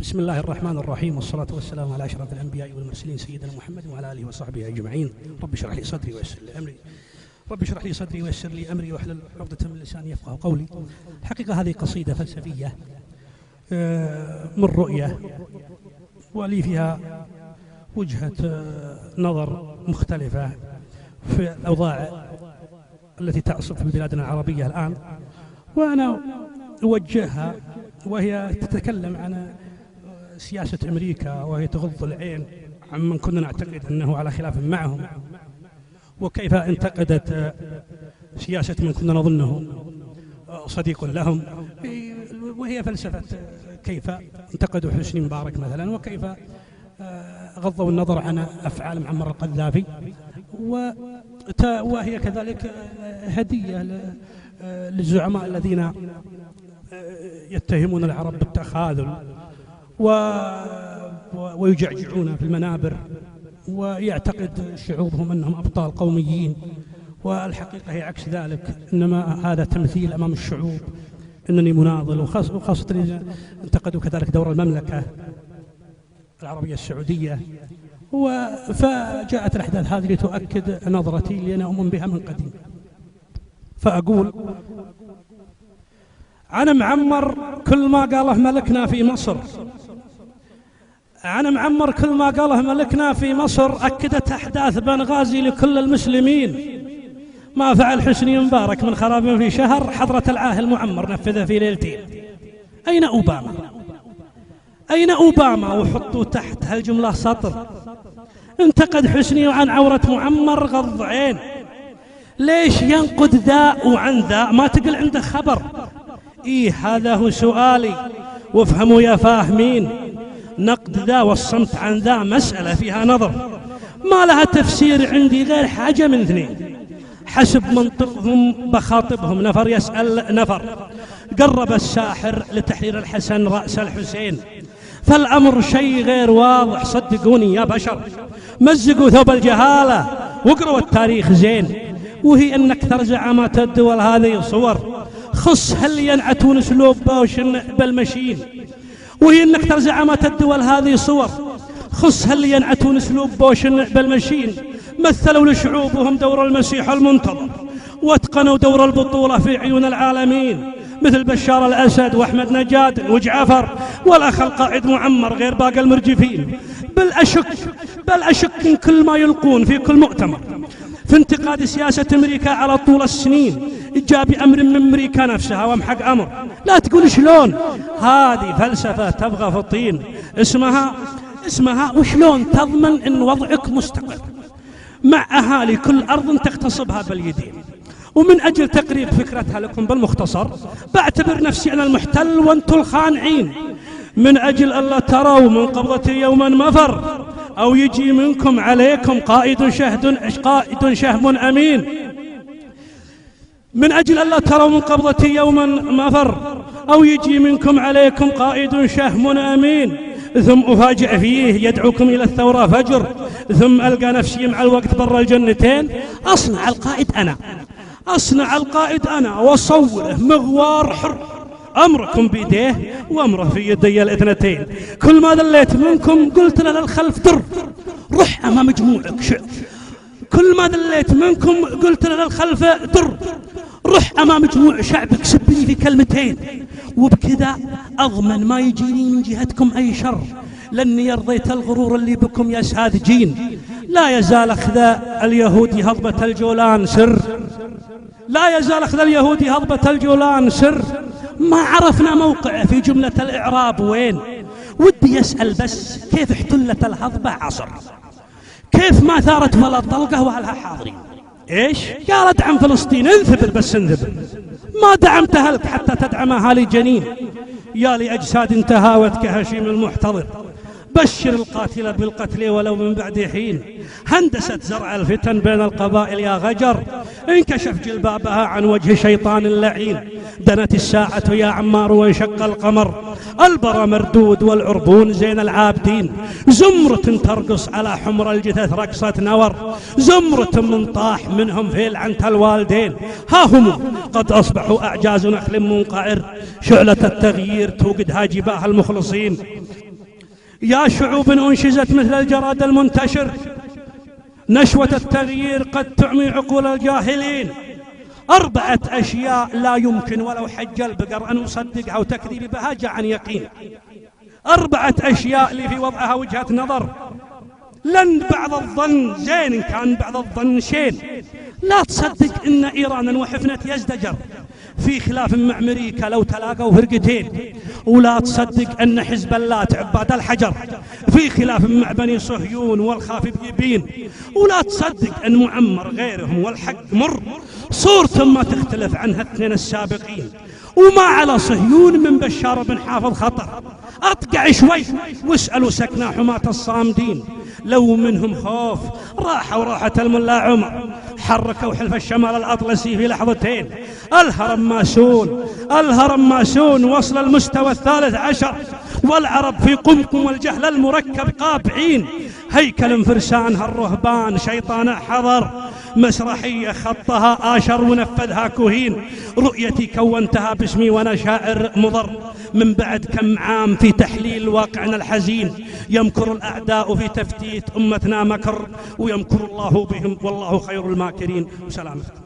بسم الله الرحمن الرحيم، والصلاة والسلام على أشرف الأنبياء والمرسلين سيدنا محمد وعلى آله وصحبه أجمعين. رب اشرح لي صدري ويسر لي أمري رب اشرح لي صدري ويسر لي أمري واحلل عقدة من لساني يفقهوا قولي. حقيقة هذه قصيدة فلسفية من رؤية، ولي فيها وجهة نظر مختلفة في الأوضاع التي تعصف في بلادنا العربية الآن، وأنا أوجهها وهي تتكلم عن سياسة أمريكا، وهي تغض العين عمن كنا نعتقد أنه على خلاف معهم، وكيف انتقدت سياسة من كنا نظنه صديق لهم، وهي فلسفة كيف انتقدوا حسني مبارك مثلا، وكيف غضوا النظر عن أفعال معمر القذافي، وهي كذلك هدية للزعماء الذين يتهمون العرب بالتخاذل ويجعجعون في المنابر، ويعتقد شعوبهم أنهم أبطال قوميين، والحقيقة هي عكس ذلك، إنما هذا تمثيل أمام الشعوب أنني مناضل. وخاصة انتقدوا كذلك دور المملكة العربية السعودية، فجاءت الأحداث هذه لتؤكد نظرتي اللي أنا أؤمن بها من قديم. فأقول عن معمر كل ما قاله ملكنا في مصر، عن معمر كل ما قاله ملكنا في مصر، أكدت أحداث بنغازي لكل المسلمين. ما فعل حسني مبارك من خراب في شهر، حضرة العاهل معمر نفذه في ليلتين. أين أوباما؟ أين أوباما؟ وحطوا تحت هالجملة سطر: انتقد حسني عن عورة معمر غض عين. ليش ينقد ذا وعن ذا؟ ما تقل عنده خبر؟ هذا هو سؤالي، وافهموا يا فاهمين، نقد ذا والصمت عن ذا مسألة فيها نظر، ما لها تفسير عندي غير حاجة من اثنين. حسب منطقهم بخاطبهم نفر يسأل نفر: قرب الساحر لتحرير الحسن رأس الحسين، فالأمر شيء غير واضح صدقوني يا بشر. مزقوا ثوب الجهالة واقروا التاريخ زين، وهي أن أكثر زعامات الدول هذه صور، خص هل ينعتون اسلوب بوشن بالمشين. وهي أن أكثر زعامات الدول هذه صور، خص هل ينعتون اسلوب بوشن بالمشين. مثلوا لشعوبهم دور المسيح المنتظر، واتقنوا دور البطولة في عيون العالمين، مثل بشار الأسد وأحمد نجاد وجعفر والأخ القائد معمر، غير باقي المرجفين. بل أشك إن كل ما يلقون في كل مؤتمر في انتقاد سياسة أمريكا على طول السنين جاء بأمر من أمريكا نفسها ومحق أمر. لا تقول شلون، هذه فلسفة تبغى في الطين. اسمها وشلون تضمن أن وضعك مستقر مع أهالي كل أرض تغتصبها باليدين. ومن أجل تقريب فكرتها لكم بالمختصر، بعتبر نفسي أنا المحتل وأنتم الخانعين، من أجل ألا تروا من قبضتي يوما مفر، أو يجي منكم عليكم قائد شهم أمين. من أجل ألا تروا من قبضتي يوما مفر، أو يجي منكم عليكم قائد شهم أمين، ثم أفاجئ فيه يدعوكم إلى الثورة فجر، ثم ألقى نفسي مع الوقت برا الجنتين. أصنع القائد أنا وصوره مغوار حر، أمركم بيديه وأمره في يدي الاثنتين. كل ما ذليت منكم قلت له للخلف در، رح أمام مجموعك كل ما ذليت منكم قلت له للخلف در، رح أمام مجموع شعبك سبني في كلمتين، وبكذا أضمن ما يجيني من جهتكم أي شر، لأني رضيت الغرور اللي بكم يا ساذجين. لا يزال أخذ اليهودي هضبة الجولان سر، لا يزال أخذ اليهودي هضبة الجولان سر، ما عرفنا موقعه في جملة الإعراب وين. ودي يسأل بس كيف احتلت الهضبة عصر، كيف ما ثارت ولا طلقة وأهلها حاضرين. إيش يا دعم فلسطين، انثبر بس انثبر، ما دعمت أهلك حتى تدعم أهالي جنين. يا لأجساد تهاوت كهشيم المحتضر، بشر القاتل بالقتل ولو من بعد حين. هندست زرع الفتن بين القبائل يا غجر، انكشف جلبابها عن وجه شيطان اللعين. دنت الساعة يا عمار وانشق القمر، البر مردود والعربون زين العابدين. زمرة ترقص على حمر الجثث رقصة نور، زمرة من طاح منهم في لعنة الوالدين. ها هم قد أصبحوا أعجاز نخل منقعر، شعلة التغيير توقدها جباه المخلصين. يا شعوب أنشزت مثل الجراد المنتشر، نشوة التغيير قد تعمي عقول الجاهلين. 4 أشياء لا يمكن ولو حج البقر أن أصدقها وتكذيبي بها جاء عن يقين. 4 أشياء اللي في وضعها وجهة نظر، لن بعض الظن زين إن كان بعض الظن شين. لا تصدق إن إيرانا وحفنة يزدجر في خلاف مع أمريكا لو تلاقوا فرقتين، ولا تصدق أن حزب الله عباد الحجر في خلاف مع بني صهيون والخافي بيبين، ولا تصدق أن معمر غيرهم والحق مر صورتهم ما تختلف عنها 2 السابقين. وما على صهيون من بشار بن حافظ خطر، أطقع شوي واسألوا سكنا حماة الصامدين لو منهم خوف راحت الملا عمر، حركوا حلف الشمال الأطلسي في لحظتين. الهرم ماسون وصل المستوى 13، والعرب في قمقم والجهل المركب قابعين. هيكل فرسانها الرهبان شيطان حضر، مسرحية خطها آشر ونفذها كهين. رؤيتي كونتها باسمي وانا شاعر مضر، من بعد كم عام في تحليل واقعنا الحزين. يمكر الأعداء في تفتيت أمتنا مكر، ويمكر الله بهم والله خير الماكرين. وسلامتكم.